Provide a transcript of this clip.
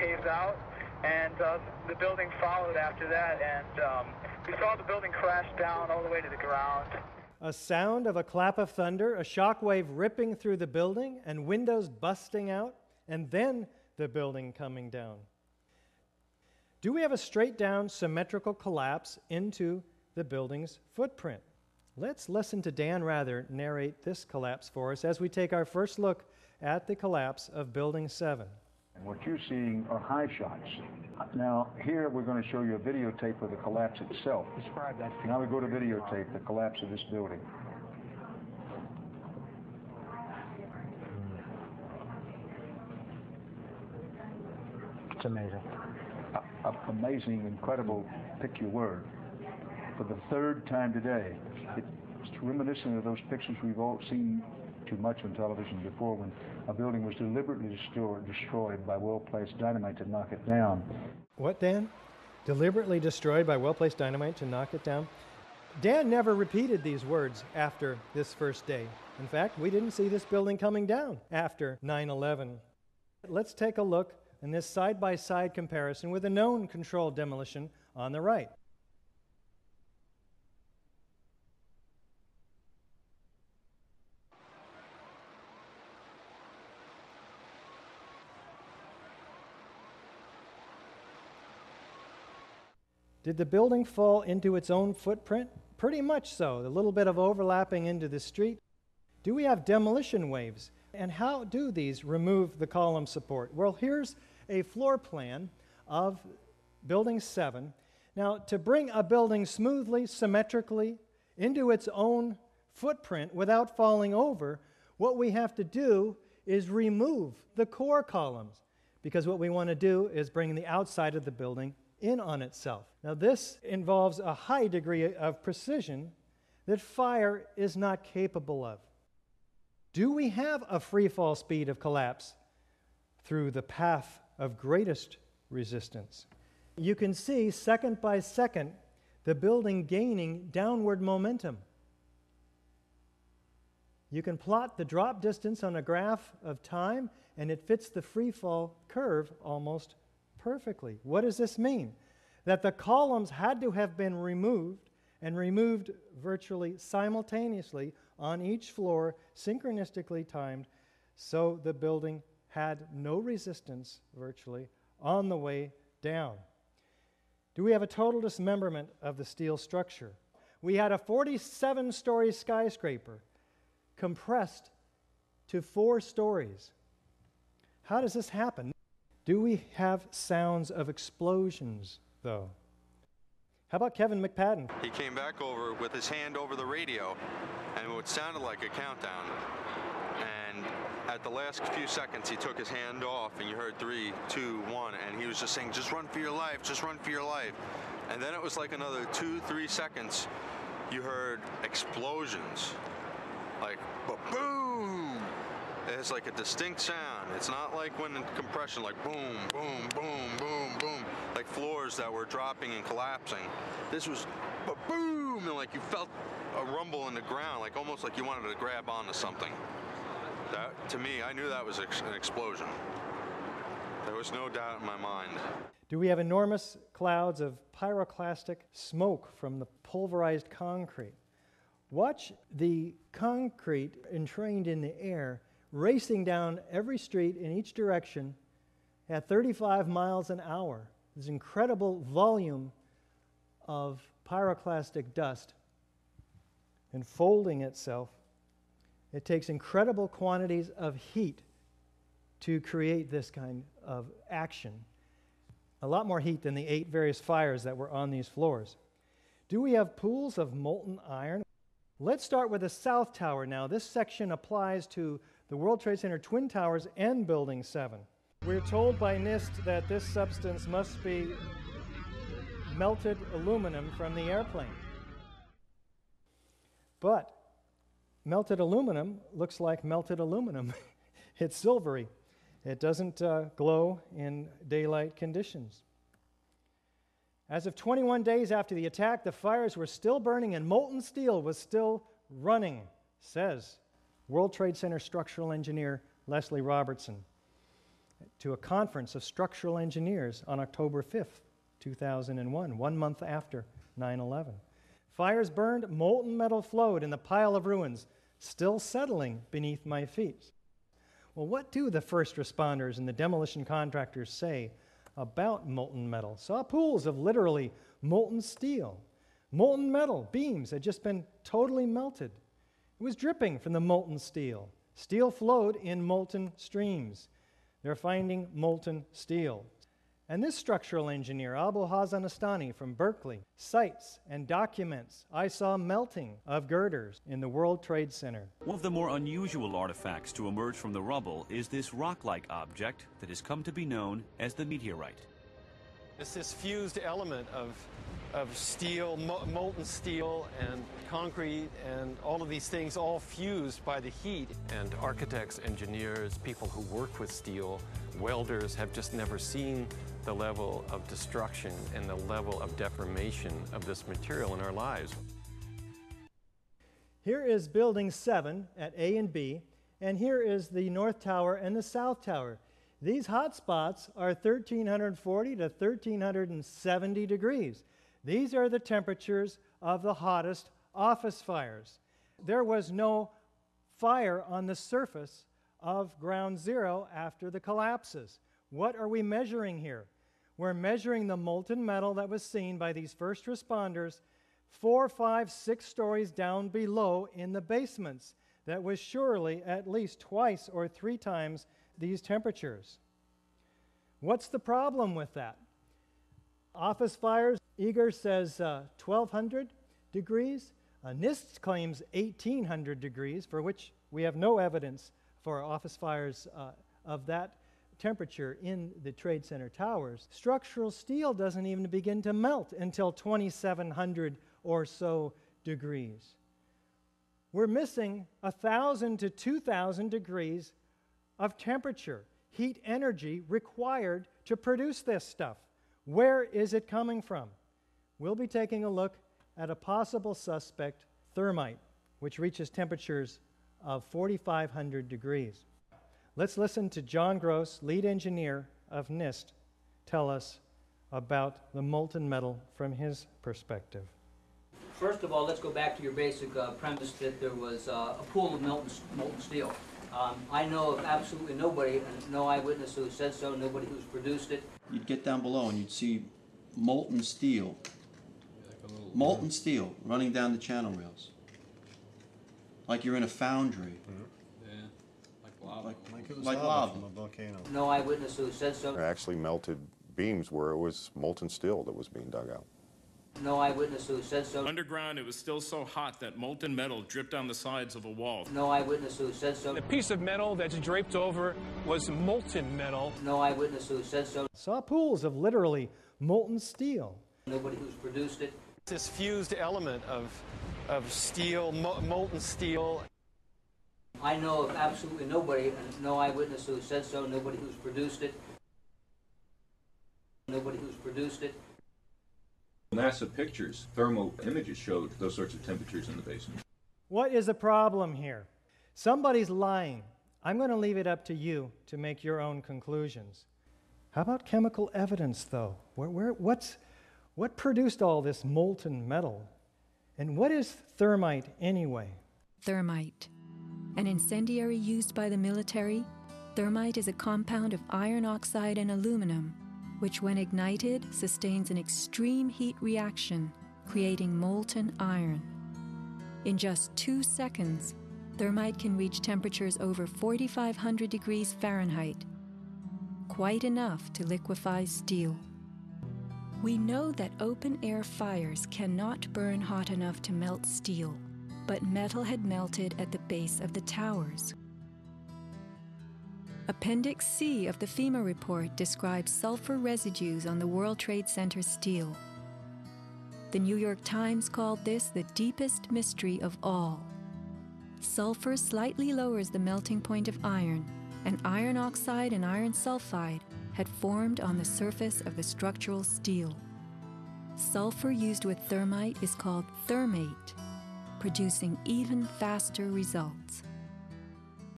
caved out, and the building followed after that, and we saw the building crash down all the way to the ground. A sound of a clap of thunder, a shock wave ripping through the building, and windows busting out, and then the building coming down. Do we have a straight down symmetrical collapse into the building's footprint? Let's listen to Dan Rather narrate this collapse for us as we take our first look at the collapse of Building 7. And what you're seeing are high shots. Now, here we're going to show you a videotape of the collapse itself. Describe that. Now we go to videotape, the collapse of this building. It's amazing. Amazing, incredible, pick your word. For the third time today, it's reminiscent of those pictures we've all seen too much on television before, when a building was deliberately destroyed by well-placed dynamite to knock it down. What, Dan? Deliberately destroyed by well-placed dynamite to knock it down? Dan never repeated these words after this first day. In fact, we didn't see this building coming down after 9/11. Let's take a look in this side-by-side comparison with a known controlled demolition on the right. Did the building fall into its own footprint? Pretty much so. A little bit of overlapping into the street. Do we have demolition waves? And how do these remove the column support? Well, here's a floor plan of Building 7. Now, to bring a building smoothly, symmetrically into its own footprint without falling over, what we have to do is remove the core columns, because what we want to do is bring the outside of the building in on itself. Now, this involves a high degree of precision that fire is not capable of. Do we have a free fall speed of collapse through the path of greatest resistance? You can see second by second the building gaining downward momentum. You can plot the drop distance on a graph of time, and it fits the free fall curve almost perfectly. What does this mean? That the columns had to have been removed, and removed virtually simultaneously on each floor, synchronistically timed, so the building had no resistance virtually on the way down. Do we have a total dismemberment of the steel structure? We had a 47-story skyscraper compressed to 4 stories. How does this happen? Do we have sounds of explosions, though? How about Kevin McPadden? He came back over with his hand over the radio, and it sounded like a countdown. And at the last few seconds, he took his hand off, and you heard 3, 2, 1, and he was just saying, "Just run for your life, just run for your life." And then it was like another 2, 3 seconds, you heard explosions, like boom. It's like a distinct sound. It's not like when in compression, like boom, boom, boom, boom, boom, like floors that were dropping and collapsing. This was boom, and like you felt a rumble in the ground, like almost like you wanted to grab onto something. That, to me, I knew that was an explosion. There was no doubt in my mind. Do we have enormous clouds of pyroclastic smoke from the pulverized concrete? Watch the concrete entrained in the air racing down every street in each direction at 35 miles an hour. This incredible volume of pyroclastic dust enfolding itself. It takes incredible quantities of heat to create this kind of action. A lot more heat than the 8 various fires that were on these floors. Do we have pools of molten iron? Let's start with the South Tower now. This section applies to the World Trade Center Twin Towers and Building 7. We're told by NIST that this substance must be melted aluminum from the airplane. But melted aluminum looks like melted aluminum. It's silvery. It doesn't glow in daylight conditions. As of 21 days after the attack, the fires were still burning and molten steel was still running, says World Trade Center structural engineer Leslie Robertson. to a conference of structural engineers on October 5th, 2001, 1 month after 9/11. Fires burned, molten metal flowed in the pile of ruins, still settling beneath my feet. Well, what do the first responders and the demolition contractors say about molten metal? Saw pools of literally molten steel. Molten metal beams had just been totally melted. It was dripping from the molten steel. Steel flowed in molten streams. They're finding molten steel. And this structural engineer, Abu Hassan Astani from Berkeley, cites and documents, I saw melting of girders in the World Trade Center. One of the more unusual artifacts to emerge from the rubble is this rock-like object that has come to be known as the meteorite. It's this fused element of steel, molten steel and concrete and all of these things all fused by the heat. And architects, engineers, people who work with steel, welders have just never seen the level of destruction and the level of deformation of this material in our lives. Here is Building 7 at A and B, and here is the North Tower and the South Tower. These hot spots are 1,340 to 1,370 degrees. These are the temperatures of the hottest office fires. There was no fire on the surface of Ground Zero after the collapses. What are we measuring here? We're measuring the molten metal that was seen by these first responders 4, 5, 6 stories down below in the basements. That was surely at least twice or 3 times these temperatures. What's the problem with that? Office fires, Eager says 1,200 degrees. NIST claims 1,800 degrees, for which we have no evidence for office fires of that temperature in the Trade Center towers. Structural steel doesn't even begin to melt until 2,700 or so degrees. We're missing 1,000 to 2,000 degrees of temperature, heat energy required to produce this stuff. Where is it coming from? We'll be taking a look at a possible suspect, thermite, which reaches temperatures of 4,500 degrees. Let's listen to John Gross, lead engineer of NIST, tell us about the molten metal from his perspective. First of all, let's go back to your basic premise that there was a pool of molten steel. I know of absolutely nobody, and no eyewitness who said so, nobody who's produced it. You'd get down below and you'd see molten steel running down the channel rails. Like you're in a foundry. Like lava. From a volcano. No eyewitness who said so. There actually melted beams where it was molten steel that was being dug out. No eyewitness who said so. Underground, it was still so hot that molten metal dripped down the sides of a wall. No eyewitness who said so. The piece of metal that's draped over was molten metal. No eyewitness who said so. Saw pools of literally molten steel. Nobody who's produced it. This fused element of steel, molten steel. I know of absolutely nobody, and no eyewitness who said so, nobody who's produced it. Nobody who's produced it. NASA pictures, thermal images showed those sorts of temperatures in the basement. What is the problem here? Somebody's lying. I'm going to leave it up to you to make your own conclusions. How about chemical evidence, though? What produced all this molten metal? And what is thermite anyway? Thermite. An incendiary used by the military, thermite is a compound of iron oxide and aluminum, which when ignited sustains an extreme heat reaction, creating molten iron. In just 2 seconds, thermite can reach temperatures over 4,500 degrees Fahrenheit, quite enough to liquefy steel. We know that open-air fires cannot burn hot enough to melt steel, but metal had melted at the base of the towers. Appendix C of the FEMA report describes sulfur residues on the World Trade Center steel. The New York Times called this the deepest mystery of all. Sulfur slightly lowers the melting point of iron, and iron oxide and iron sulfide had formed on the surface of the structural steel. Sulfur used with thermite is called thermate, producing even faster results.